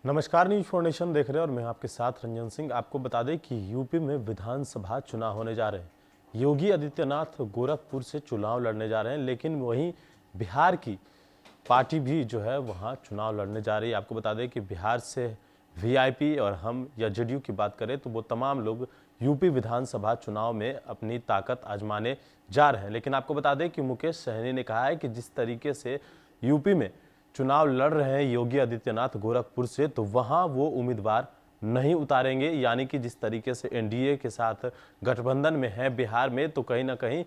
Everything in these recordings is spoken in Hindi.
नमस्कार, न्यूज फॉर नेशन देख रहे हैं और मैं आपके साथ रंजन सिंह। आपको बता दें कि यूपी में विधानसभा चुनाव होने जा रहे हैं। योगी आदित्यनाथ गोरखपुर से चुनाव लड़ने जा रहे हैं, लेकिन वहीं बिहार की पार्टी भी जो है वहां चुनाव लड़ने जा रही है। आपको बता दें कि बिहार से वीआईपी और हम या जेडीयू की बात करें तो वो तमाम लोग यूपी विधानसभा चुनाव में अपनी ताकत आजमाने जा रहे हैं। लेकिन आपको बता दें कि मुकेश सहनी ने कहा है कि जिस तरीके से यूपी में चुनाव लड़ रहे हैं योगी आदित्यनाथ गोरखपुर से, तो वहां वो उम्मीदवार नहीं उतारेंगे। यानी कि जिस तरीके से एनडीए के साथ गठबंधन में है बिहार में, तो कहीं ना कहीं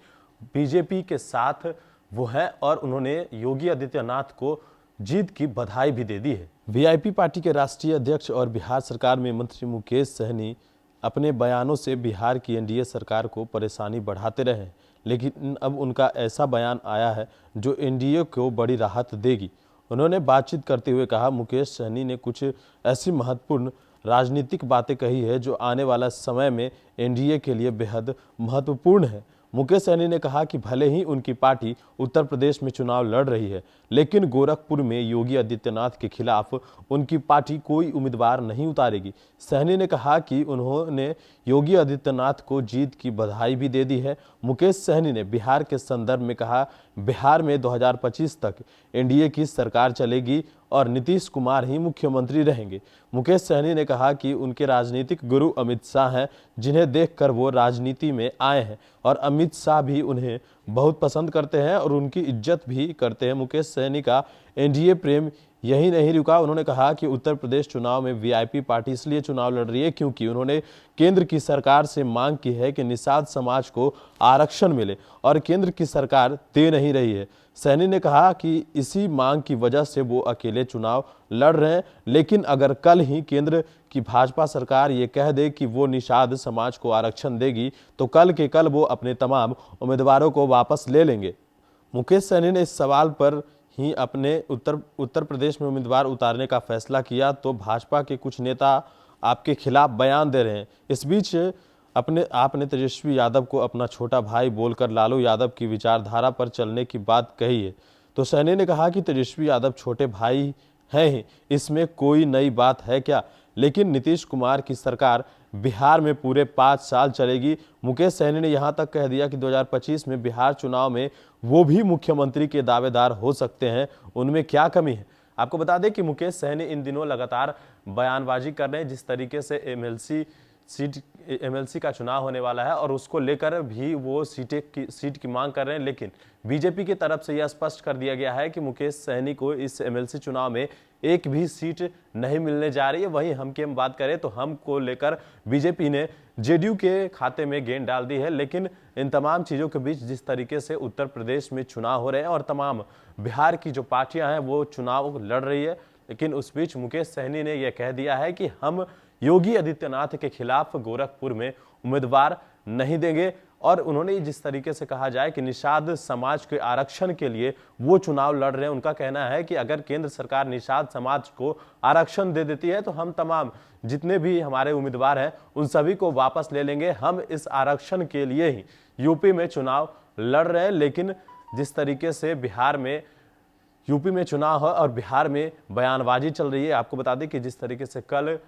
बीजेपी के साथ वो है और उन्होंने योगी आदित्यनाथ को जीत की बधाई भी दे दी है। वीआईपी पार्टी के राष्ट्रीय अध्यक्ष और बिहार सरकार में मंत्री मुकेश सहनी अपने बयानों से बिहार की एनडीए सरकार को परेशानी बढ़ाते रहे, लेकिन अब उनका ऐसा बयान आया है जो एनडीए को बड़ी राहत देगी। उन्होंने बातचीत करते हुए कहा, मुकेश सहनी ने कुछ ऐसी महत्वपूर्ण राजनीतिक बातें कही है जो आने वाला समय में एनडीए के लिए बेहद महत्वपूर्ण है। मुकेश सहनी ने कहा कि भले ही उनकी पार्टी उत्तर प्रदेश में चुनाव लड़ रही है, लेकिन गोरखपुर में योगी आदित्यनाथ के खिलाफ उनकी पार्टी कोई उम्मीदवार नहीं उतारेगी। सहनी ने कहा कि उन्होंने योगी आदित्यनाथ को जीत की बधाई भी दे दी है। मुकेश सहनी ने बिहार के संदर्भ में कहा, बिहार में 2025 तक एनडीए की सरकार चलेगी और नीतीश कुमार ही मुख्यमंत्री रहेंगे। मुकेश सहनी ने कहा कि उनके राजनीतिक गुरु अमित शाह हैं, जिन्हें देखकर वो राजनीति में आए हैं और अमित शाह भी उन्हें बहुत पसंद करते हैं और उनकी इज्जत भी करते हैं। मुकेश सहनी का एनडीए प्रेम यही नहीं रुका। उन्होंने कहा कि उत्तर प्रदेश चुनाव में वीआईपी पार्टी इसलिए चुनाव लड़ रही है क्योंकि उन्होंने केंद्र की सरकार से मांग की है कि निषाद समाज को आरक्षण मिले और केंद्र की सरकार दे नहीं रही है। सहनी ने कहा कि इसी मांग की वजह से वो अकेले चुनाव लड़ रहे हैं, लेकिन अगर कल ही केंद्र की भाजपा सरकार ये कह दे कि वो निषाद समाज को आरक्षण देगी, तो कल के कल वो अपने तमाम उम्मीदवारों को वापस ले लेंगे। मुकेश सहनी ने इस सवाल पर ही अपने उत्तर प्रदेश में उम्मीदवार उतारने का फैसला किया, तो भाजपा के कुछ नेता आपके खिलाफ बयान दे रहे हैं। इस बीच आपने तेजस्वी यादव को अपना छोटा भाई बोलकर लालू यादव की विचारधारा पर चलने की बात कही है। तो सहनी ने कहा कि तेजस्वी यादव छोटे भाई हैं ही, इसमें कोई नई बात है क्या? लेकिन नीतीश कुमार की सरकार बिहार में पूरे 5 साल चलेगी। मुकेश सहनी ने यहां तक कह दिया कि 2025 में बिहार चुनाव में वो भी मुख्यमंत्री के दावेदार हो सकते हैं। उनमें क्या कमी है? आपको बता दें कि मुकेश सहनी इन दिनों लगातार बयानबाजी कर रहे हैं। जिस तरीके से एमएलसी का चुनाव होने वाला है और उसको लेकर भी वो सीट की मांग कर रहे हैं, लेकिन बीजेपी की तरफ से यह स्पष्ट कर दिया गया है कि मुकेश सहनी को इस एमएलसी चुनाव में एक भी सीट नहीं मिलने जा रही है। वहीं हम की बात करें तो हम को लेकर बीजेपी ने जेडीयू के खाते में गेंद डाल दी है। लेकिन इन तमाम चीज़ों के बीच जिस तरीके से उत्तर प्रदेश में चुनाव हो रहे हैं और तमाम बिहार की जो पार्टियां हैं वो चुनाव लड़ रही है, लेकिन उस बीच मुकेश सहनी ने यह कह दिया है कि हम योगी आदित्यनाथ के खिलाफ गोरखपुर में उम्मीदवार नहीं देंगे। और उन्होंने जिस तरीके से कहा जाए कि निषाद समाज के आरक्षण के लिए वो चुनाव लड़ रहे हैं, उनका कहना है कि अगर केंद्र सरकार निषाद समाज को आरक्षण दे देती है तो हम तमाम जितने भी हमारे उम्मीदवार हैं उन सभी को वापस ले लेंगे। हम इस आरक्षण के लिए ही यूपी में चुनाव लड़ रहे हैं। लेकिन जिस तरीके से बिहार में यूपी में चुनाव है और बिहार में बयानबाजी चल रही है, आपको बता दें कि जिस तरीके से कल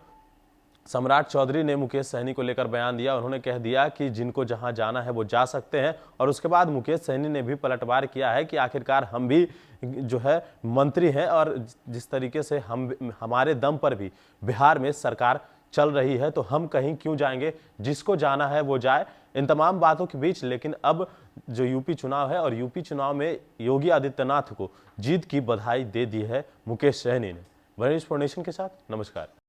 सम्राट चौधरी ने मुकेश सहनी को लेकर बयान दिया, उन्होंने कह दिया कि जिनको जहां जाना है वो जा सकते हैं। और उसके बाद मुकेश सहनी ने भी पलटवार किया है कि आखिरकार हम भी जो है मंत्री हैं और जिस तरीके से हमारे दम पर भी बिहार में सरकार चल रही है, तो हम कहीं क्यों जाएंगे, जिसको जाना है वो जाए। इन तमाम बातों के बीच लेकिन अब जो यूपी चुनाव है और यूपी चुनाव में योगी आदित्यनाथ को जीत की बधाई दे दी है मुकेश सहनी ने। न्यूज फॉर नेशन के साथ नमस्कार।